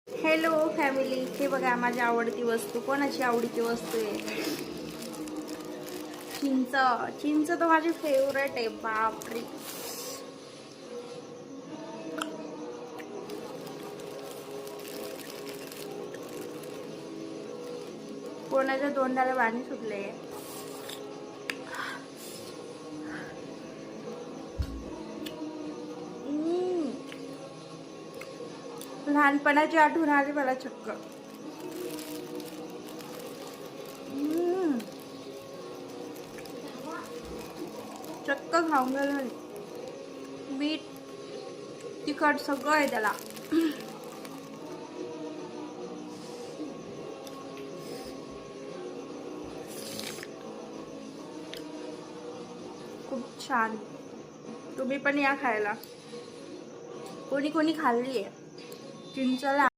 Hello family, हे बघा माझी आवडती वस्तू. कोणाची आवडीची वस्तू आहे? चिंच. चिंच तर माझी फेवरेट आहे. बापरे, कोणाच्या तोंडाला पाणी सुटले. लहानपणाची आठवण आली मला चक्क. चक्क खाऊन गेलं. मीठ तिखट सगळं आहे त्याला. खूप छान. तुम्ही पण या खायला. कोणी कोणी खाल्ली आहे चिंचला.